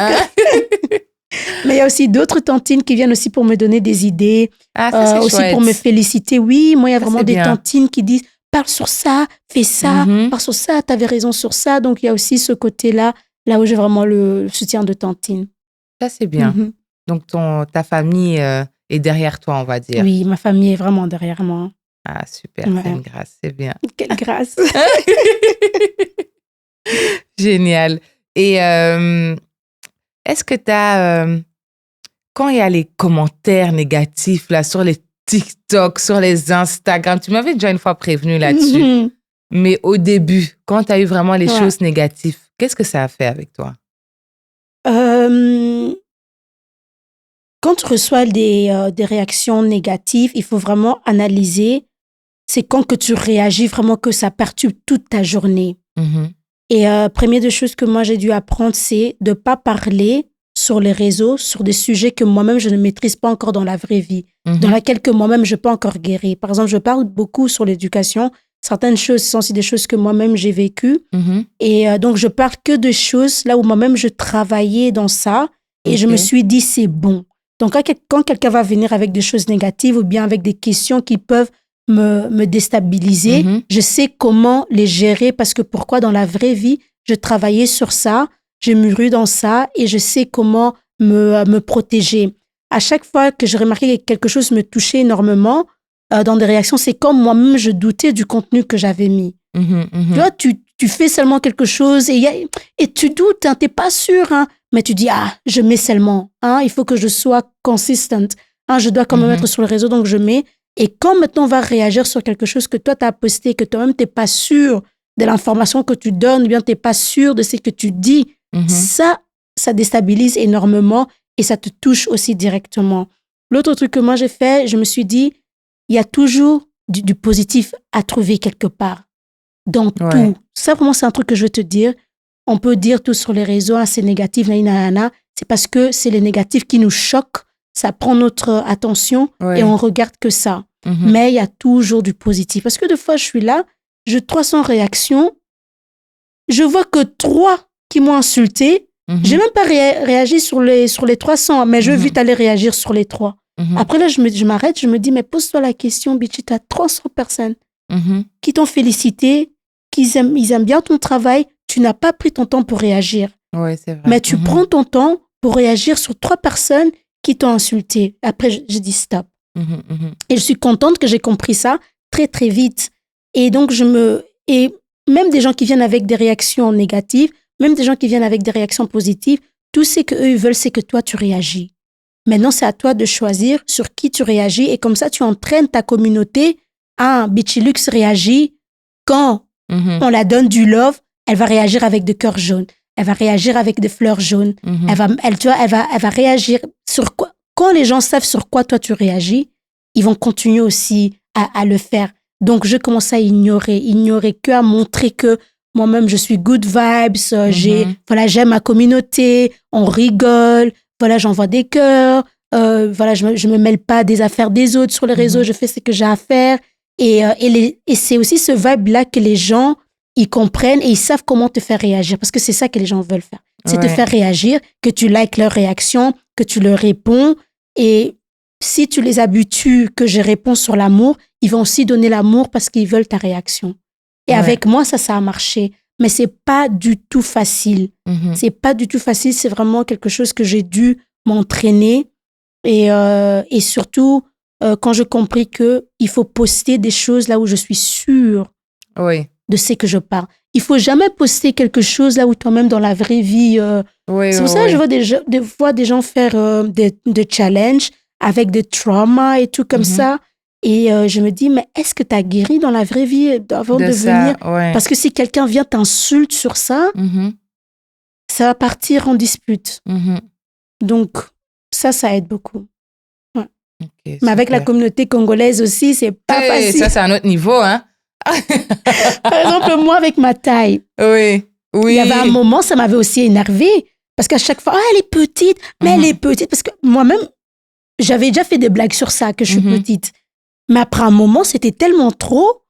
Mais il y a aussi d'autres tantines qui viennent aussi pour me donner des idées, aussi chouette. Pour me féliciter. Oui, moi, il y a vraiment des tantines qui disent « Parle sur ça, fais ça, parle sur ça, t'avais raison sur ça. » Donc, il y a aussi ce côté-là, là où j'ai vraiment le soutien de tantine. Ça, c'est bien. Donc, ta famille est derrière toi, on va dire. Oui, ma famille est vraiment derrière moi. Ah, super, c'est une grâce, c'est bien. Quelle grâce. Génial. Et... est-ce que tu as, quand il y a les commentaires négatifs là, sur les TikTok, sur les Instagram, tu m'avais déjà une fois prévenu là-dessus, mais au début, quand tu as eu vraiment les choses négatives, qu'est-ce que ça a fait avec toi? Quand quand tu reçois des réactions négatives, il faut vraiment analyser. C'est quand que tu réagis vraiment que ça perturbe toute ta journée. Et première des choses que moi, j'ai dû apprendre, c'est de ne pas parler sur les réseaux, sur des sujets que moi-même, je ne maîtrise pas encore dans la vraie vie, dans laquelle que moi-même, je peux encore guérir. Par exemple, je parle beaucoup sur l'éducation. Certaines choses sont aussi des choses que moi-même, j'ai vécues. Et donc, je parle que de choses là où moi-même, je travaillais dans ça et je me suis dit, c'est bon. Donc, quand quelqu'un va venir avec des choses négatives ou bien avec des questions qui peuvent me déstabiliser, je sais comment les gérer parce que pourquoi dans la vraie vie, je travaillais sur ça, j'ai mûri dans ça et je sais comment me protéger. À chaque fois que j'ai remarqué que quelque chose me touchait énormément dans des réactions, c'est comme moi-même, je doutais du contenu que j'avais mis. Tu vois, tu fais seulement quelque chose et tu doutes, hein, tu n'es pas sûr, hein, mais tu dis, je mets seulement, hein, il faut que je sois consistent, hein, je dois quand même être sur le réseau, donc je mets. Et quand maintenant on va réagir sur quelque chose que toi, tu as posté, que toi-même, tu n'es pas sûr de l'information que tu donnes, ou bien tu n'es pas sûr de ce que tu dis, ça déstabilise énormément et ça te touche aussi directement. L'autre truc que moi, j'ai fait, je me suis dit, il y a toujours du positif à trouver quelque part, dans tout. Ça, vraiment, c'est un truc que je veux te dire. On peut dire tout sur les réseaux, c'est négatif, c'est parce que c'est les négatifs qui nous choquent, ça prend notre attention et on regarde que ça. Mais il y a toujours du positif. Parce que des fois, je suis là, j'ai 300 réactions, je vois que 3 qui m'ont insulté. J'ai même pas réagi sur les 300, mais je veux vite aller réagir sur les 3. Après là, je m'arrête, je me dis, mais pose-toi la question, Bichi, tu as 300 personnes qui t'ont félicité, ils aiment bien ton travail, tu n'as pas pris ton temps pour réagir. Oui, c'est vrai. Mais tu prends ton temps pour réagir sur 3 personnes qui t'ont insulté. Après, je dis stop. Et je suis contente que j'ai compris ça très, très vite. Et donc, et même des gens qui viennent avec des réactions négatives, même des gens qui viennent avec des réactions positives, tout ce qu'eux veulent, c'est que toi, tu réagis. Maintenant, c'est à toi de choisir sur qui tu réagis et comme ça, tu entraînes ta communauté. Bichilux réagit quand on la donne du love, elle va réagir avec des cœurs jaunes. Elle va réagir avec des fleurs jaunes. Elle va réagir sur quoi. Quand les gens savent sur quoi toi tu réagis, ils vont continuer aussi à le faire. Donc, je commence à ignorer que à montrer que moi-même, je suis good vibes, j'aime ma communauté, on rigole, j'envoie des cœurs, je me mêle pas des affaires des autres sur les réseaux, je fais ce que j'ai à faire. Et c'est aussi ce vibe-là que les gens, ils comprennent et ils savent comment te faire réagir. Parce que c'est ça que les gens veulent faire. C'est te faire réagir, que tu likes leur réaction, que tu leur réponds. Et si tu les habitues que je réponds sur l'amour, ils vont aussi donner l'amour parce qu'ils veulent ta réaction. Et avec moi, ça a marché. Mais c'est pas du tout facile. C'est pas du tout facile. C'est vraiment quelque chose que j'ai dû m'entraîner. Et surtout, quand j'ai compris qu'il faut poster des choses là où je suis sûre de ce que je parle. Il faut jamais poster quelque chose là où toi-même dans la vraie vie... c'est pour ça que je vois des fois des gens faire des challenges avec des traumas et tout comme ça. Et je me dis, mais est-ce que tu as guéri dans la vraie vie avant de venir? Parce que si quelqu'un vient t'insulte sur ça, ça va partir en dispute. Donc, ça aide beaucoup. Okay, mais avec la communauté congolaise aussi, c'est pas facile. Ça, c'est un autre niveau, hein? Par exemple, moi, avec ma taille. Oui. Il y avait un moment, ça m'avait aussi énervée. Parce qu'à chaque fois, elle est petite, mais elle est petite. Parce que moi-même, j'avais déjà fait des blagues sur ça, que je suis petite. Mais après un moment, c'était tellement trop.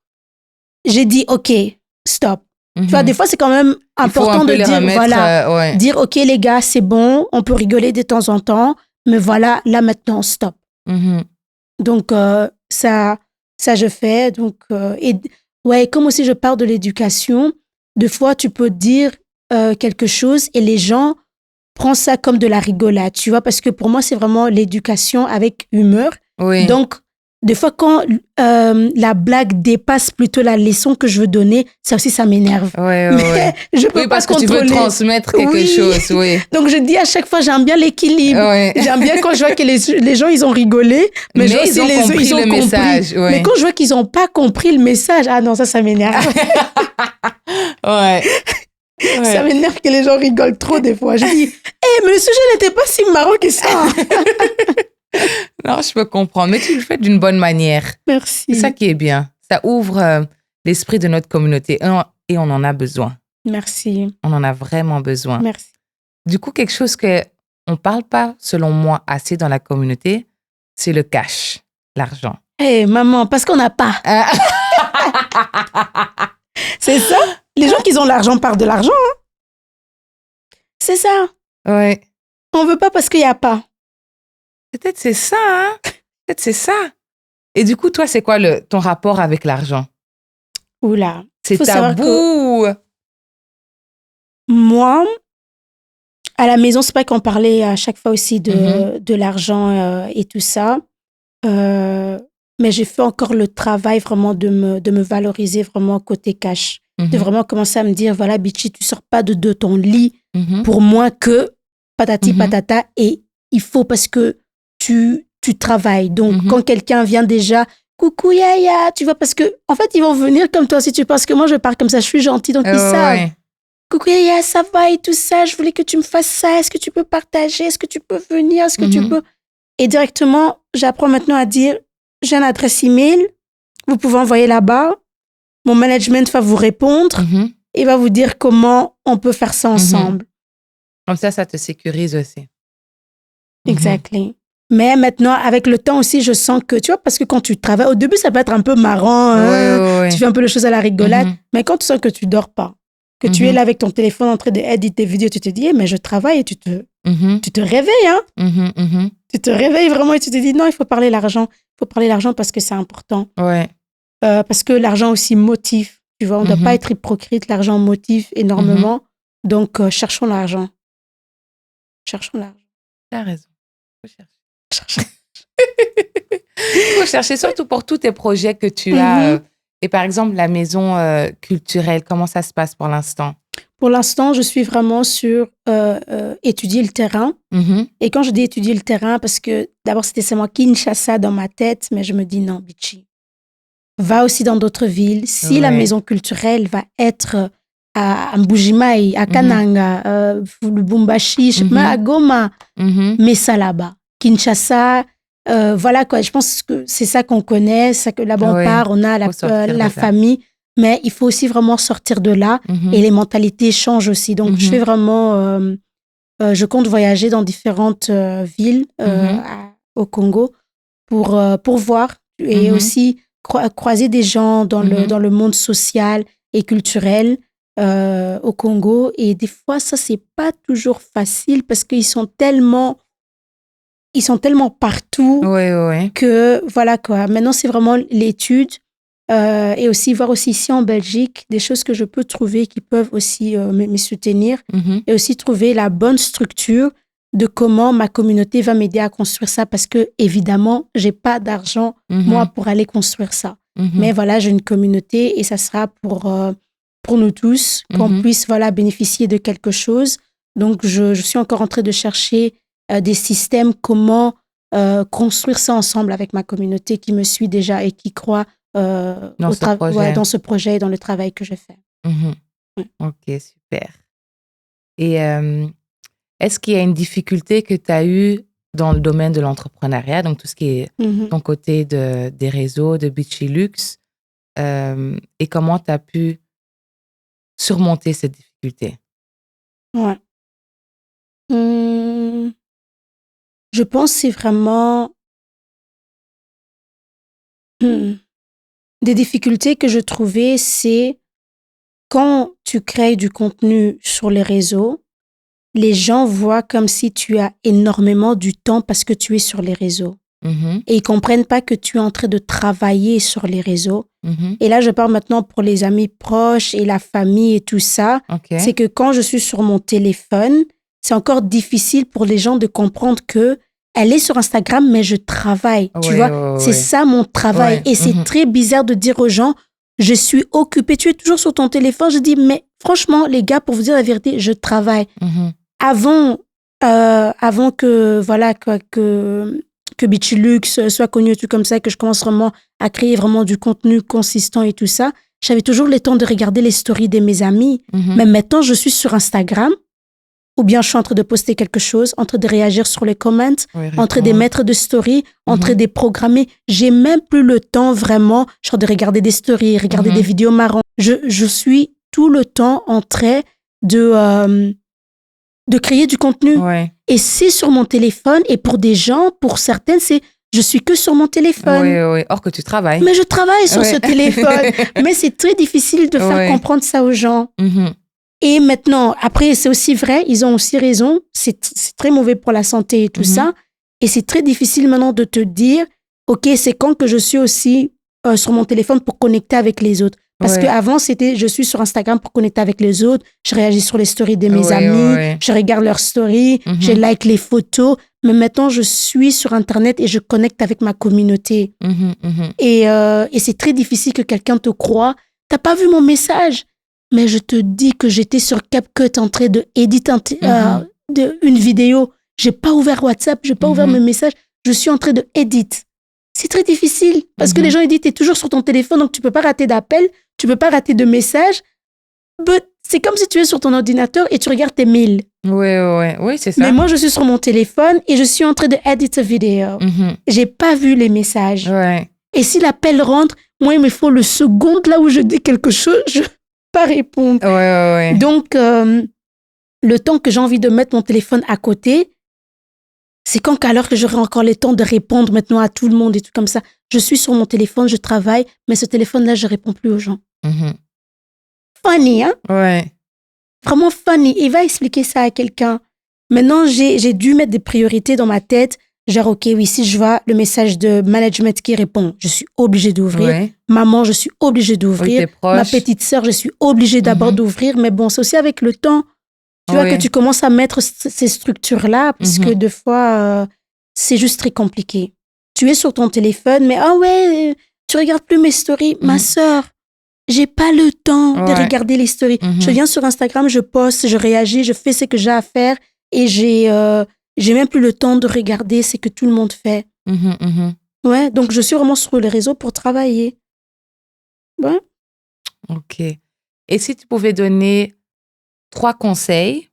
J'ai dit, OK, stop. Tu vois, des fois, c'est quand même important de dire, dire, OK, les gars, c'est bon, on peut rigoler de temps en temps, mais voilà, là, maintenant, stop. Donc, ça, je fais. Donc, comme aussi je parle de l'éducation, des fois, tu peux dire quelque chose et les gens prennent ça comme de la rigolade, tu vois, parce que pour moi, c'est vraiment l'éducation avec humour. Donc, des fois, quand la blague dépasse plutôt la leçon que je veux donner, ça aussi, ça m'énerve. Mais je peux pas contrôler. Que tu veux transmettre quelque chose, Donc, je dis à chaque fois, j'aime bien l'équilibre. J'aime bien quand je vois que les gens, ils ont rigolé, mais ils ont compris le message. Mais quand je vois qu'ils n'ont pas compris le message, non, ça m'énerve. Ça m'énerve que les gens rigolent trop des fois. Je dis, mais le sujet n'était pas si marrant que ça. Non, je peux comprendre, mais tu le fais d'une bonne manière. Merci. C'est ça qui est bien. Ça ouvre l'esprit de notre communauté et on en a besoin. Merci. On en a vraiment besoin. Merci. Du coup, quelque chose qu'on ne parle pas, selon moi, assez dans la communauté, c'est le cash, l'argent. Hé, maman, parce qu'on n'a pas. C'est ça. Les gens qui ont l'argent parlent de l'argent. Hein. C'est ça. Ouais. On veut pas parce qu'il n'y a pas. Peut-être c'est ça, hein? Peut-être c'est ça. Et du coup, toi, c'est quoi ton rapport avec l'argent? Oula. C'est tabou. Moi, à la maison, c'est pas qu'on parlait à chaque fois aussi de l'argent et tout ça. Mais j'ai fait encore le travail vraiment de me valoriser vraiment côté cash. De vraiment commencer à me dire, voilà, Bitchy, tu sors pas de ton lit pour moins que patati patata. Et il faut parce que tu travailles. Donc, quand quelqu'un vient déjà, coucou Yaya, tu vois, parce que en fait, ils vont venir comme toi. Si tu penses que moi, je pars comme ça, je suis gentille, donc ils savent. Coucou Yaya, ça va et tout ça, je voulais que tu me fasses ça. Est-ce que tu peux partager? Est-ce que tu peux venir? Est-ce que tu peux... Et directement, j'apprends maintenant à dire, j'ai une adresse email, vous pouvez envoyer là-bas. Mon management va vous répondre et va vous dire comment on peut faire ça ensemble. Comme ça te sécurise aussi. Exactement. Mais maintenant, avec le temps aussi, je sens que, tu vois, parce que quand tu travailles, au début, ça peut être un peu marrant, tu fais un peu les choses à la rigolade, mais quand tu sens que tu dors pas, que tu es là avec ton téléphone en train d'éditer tes vidéos, tu te dis, mais je travaille et tu te réveilles, hein. Tu te réveilles vraiment et tu te dis, non, il faut parler l'argent. Il faut parler l'argent parce que c'est important. Ouais. Parce que l'argent aussi motive, tu vois, on ne doit pas être hypocrite, l'argent motive énormément. Donc, cherchons l'argent. Cherchons l'argent. T'as raison. Faut chercher. Faut chercher, surtout pour tous tes projets que tu as. Et par exemple, la maison culturelle, comment ça se passe pour l'instant? Pour l'instant, je suis vraiment sur étudier le terrain. Et quand je dis étudier le terrain, parce que d'abord, c'était seulement Kinshasa dans ma tête, mais je me dis non, Bitchy, va aussi dans d'autres villes. Si la maison culturelle va être à Mbujimaï, à Kananga, Lubumbashi, à Goma, mets ça là-bas. Kinshasa, voilà quoi. Je pense que c'est ça qu'on connaît, ça que là-bas on part, on a la famille. Mais il faut aussi vraiment sortir de là et les mentalités changent aussi. Donc, je fais vraiment... je compte voyager dans différentes villes au Congo pour voir et aussi croiser des gens dans le monde social et culturel au Congo. Et des fois, ça, c'est pas toujours facile parce qu'ils sont tellement partout que, voilà quoi. Maintenant, c'est vraiment l'étude. Et aussi voir aussi ici en Belgique des choses que je peux trouver qui peuvent aussi me soutenir et aussi trouver la bonne structure de comment ma communauté va m'aider à construire ça parce que évidemment j'ai pas d'argent moi pour aller construire ça mais voilà j'ai une communauté et ça sera pour nous tous qu'on puisse voilà bénéficier de quelque chose donc je suis encore en train de chercher des systèmes comment construire ça ensemble avec ma communauté qui me suit déjà et qui croit dans ce projet et dans le travail que je fais. Ok, super. Et est-ce qu'il y a une difficulté que tu as eue dans le domaine de l'entrepreneuriat, donc tout ce qui est ton côté des réseaux, de Bitchy Luxe, et comment tu as pu surmonter cette difficulté? Ouais. Je pense que c'est vraiment... Des difficultés que je trouvais, c'est quand tu crées du contenu sur les réseaux, les gens voient comme si tu as énormément du temps parce que tu es sur les réseaux. Et ils ne comprennent pas que tu es en train de travailler sur les réseaux. Et là, je parle maintenant pour les amis proches et la famille et tout ça. C'est que quand je suis sur mon téléphone, c'est encore difficile pour les gens de comprendre que elle est sur Instagram, mais je travaille. Tu vois, c'est ça mon travail. Et c'est très bizarre de dire aux gens, je suis occupée. Tu es toujours sur ton téléphone. Je dis, mais franchement, les gars, pour vous dire la vérité, je travaille. Avant que, voilà, que Bitchy Luxe soit connu et tout comme ça, que je commence vraiment à créer vraiment du contenu consistant et tout ça, j'avais toujours le temps de regarder les stories de mes amis. Mais maintenant, je suis sur Instagram. ou bien je suis en train de poster quelque chose, en train de réagir sur les comments, en train de mettre des stories, en train de programmer. J'ai même plus le temps vraiment, genre de regarder des stories, regarder des vidéos marrantes. Je suis tout le temps en train de créer du contenu. Ouais. Et c'est sur mon téléphone. Et pour des gens, pour certaines, c'est je suis que sur mon téléphone. Oui. Or que tu travailles. Mais je travaille sur ce téléphone. Mais c'est très difficile de faire comprendre ça aux gens. Et maintenant, après, c'est aussi vrai, ils ont aussi raison. C'est très mauvais pour la santé et tout ça. Et c'est très difficile maintenant de te dire, OK, c'est quand que je suis aussi sur mon téléphone pour connecter avec les autres. Parce qu'avant, c'était, je suis sur Instagram pour connecter avec les autres. Je réagis sur les stories de mes amis. Je regarde leurs stories. Je like les photos. Mais maintenant, je suis sur Internet et je connecte avec ma communauté. Et c'est très difficile que quelqu'un te croie. T'as pas vu mon message? Mais je te dis que j'étais sur CapCut en train d'éditer une vidéo. J'ai pas ouvert WhatsApp. J'ai pas ouvert mes messages. Je suis en train de éditer. C'est très difficile parce que les gens éditent, t'es toujours sur ton téléphone, donc tu peux pas rater d'appels, tu peux pas rater de messages. C'est comme si tu es sur ton ordinateur et tu regardes tes mails. Oui, c'est ça. Mais moi, je suis sur mon téléphone et je suis en train de éditer vidéo. J'ai pas vu les messages. Et si l'appel rentre, moi, il me faut le seconde là où je dis quelque chose, je peux pas répondre. Donc, le temps que j'ai envie de mettre mon téléphone à côté, c'est quand alors que j'aurai encore le temps de répondre maintenant à tout le monde et tout comme ça. Je suis sur mon téléphone, je travaille, mais ce téléphone-là, je réponds plus aux gens. Funny, hein? Vraiment funny. Il va expliquer ça à quelqu'un. Maintenant, j'ai dû mettre des priorités dans ma tête. Genre, OK, oui, si je vois le message de management qui répond, je suis obligée d'ouvrir. Maman, je suis obligée d'ouvrir. Ma petite sœur, je suis obligée d'abord d'ouvrir. Mais bon, c'est aussi avec le temps. Tu vois que tu commences à mettre ces structures-là parce que des fois, c'est juste très compliqué. Tu es sur ton téléphone, mais tu regardes plus mes stories. Ma sœur, j'ai pas le temps de regarder les stories. Je viens sur Instagram, je poste, je réagis, je fais ce que j'ai à faire et j'ai même plus le temps de regarder ce que tout le monde fait. Ouais, donc je suis vraiment sur les réseaux pour travailler. Ouais. OK. Et si tu pouvais donner 3 conseils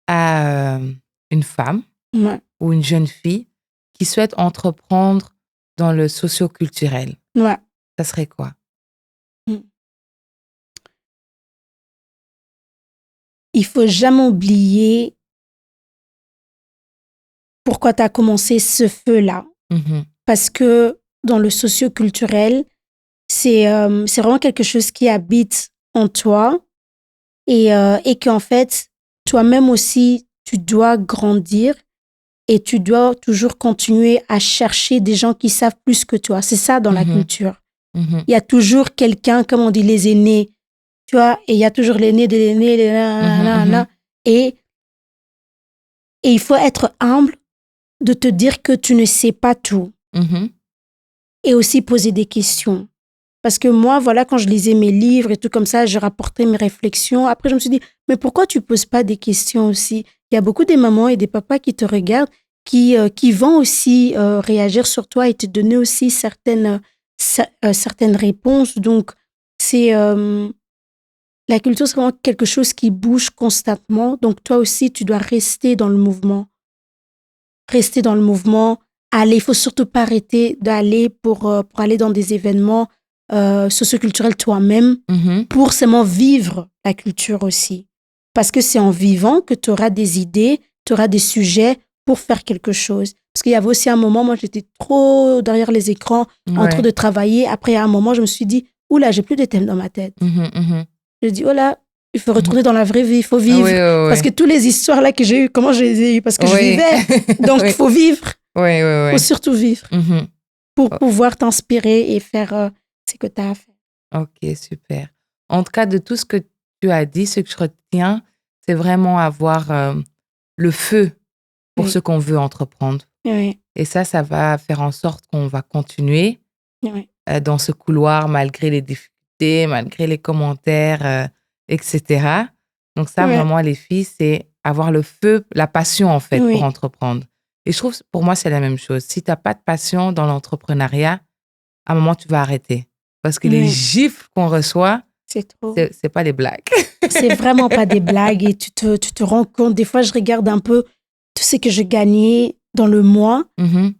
à une femme ou une jeune fille qui souhaite entreprendre dans le socio-culturel, ça serait quoi? Il faut jamais oublier pourquoi tu as commencé ce feu-là. Parce que dans le socio-culturel, c'est vraiment quelque chose qui habite en toi et qu'en fait, toi-même aussi, tu dois grandir et tu dois toujours continuer à chercher des gens qui savent plus que toi. C'est ça dans la culture. Il y a toujours quelqu'un, comme on dit, les aînés, tu vois, et il y a toujours l'aîné de l'aîné, et il faut être humble de te dire que tu ne sais pas tout et aussi poser des questions. Parce que moi, voilà, quand je lisais mes livres et tout comme ça, je rapportais mes réflexions. Après, je me suis dit, mais pourquoi tu poses pas des questions aussi? Il y a beaucoup des mamans et des papas qui te regardent, qui vont aussi réagir sur toi et te donner aussi certaines réponses. Donc, la culture, c'est vraiment quelque chose qui bouge constamment. Donc, toi aussi, tu dois rester dans le mouvement. Rester dans le mouvement. Aller, il faut surtout pas arrêter d'aller pour aller dans des événements socioculturels toi-même pour seulement vivre la culture aussi. Parce que c'est en vivant que tu auras des idées, tu auras des sujets pour faire quelque chose. Parce qu'il y avait aussi un moment, moi, j'étais trop derrière les écrans, en train de travailler. Après, à un moment, je me suis dit, oula, j'ai plus de thème dans ma tête. Je dis, oh là, il faut retourner dans la vraie vie, il faut vivre. Parce que toutes les histoires là que j'ai eues, comment je les ai eues? Parce que je vivais. Donc, il faut vivre. Il faut surtout vivre pour pouvoir t'inspirer et faire ce que tu as à faire. OK, super. En tout cas, de tout ce que tu as dit, ce que je retiens, c'est vraiment avoir le feu pour ce qu'on veut entreprendre. Et ça va faire en sorte qu'on va continuer dans ce couloir malgré les difficultés, malgré les commentaires, etc. Donc ça, vraiment, les filles, c'est avoir le feu, la passion, en fait, pour entreprendre. Et je trouve, pour moi, c'est la même chose. Si tu n'as pas de passion dans l'entrepreneuriat, à un moment, tu vas arrêter. Parce que les gifles qu'on reçoit, C'est trop. C'est pas des blagues. C'est vraiment pas des blagues. Et tu te rends compte, des fois, je regarde un peu tout ce que je gagnais dans le mois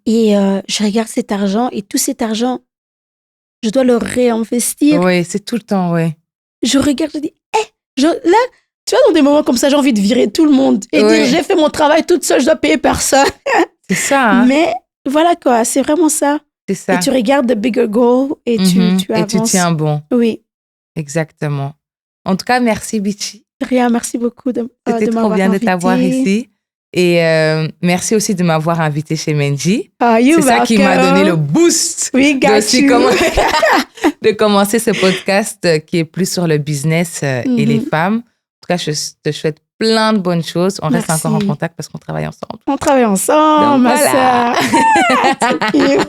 et je regarde cet argent et tout cet argent, je dois le réinvestir. Oui, c'est tout le temps, oui. Je regarde, je dis, là, tu vois, dans des moments comme ça, j'ai envie de virer tout le monde et dire, j'ai fait mon travail toute seule, je dois payer personne. C'est ça, hein? Mais voilà quoi, c'est vraiment ça. C'est ça. Et tu regardes the bigger goal et tu avances. Et tu tiens bon. Oui. Exactement. En tout cas, merci, Bichi. Ria, merci beaucoup de m'avoir invité. C'était trop bien de t'avoir ici. Et merci aussi de m'avoir invité chez Menji. C'est ça qui m'a donné le boost de commencer ce podcast qui est plus sur le business et les femmes. En tout cas, je te souhaite plein de bonnes choses. On reste encore en contact parce qu'on travaille ensemble. On travaille ensemble, donc, voilà. ma sœur.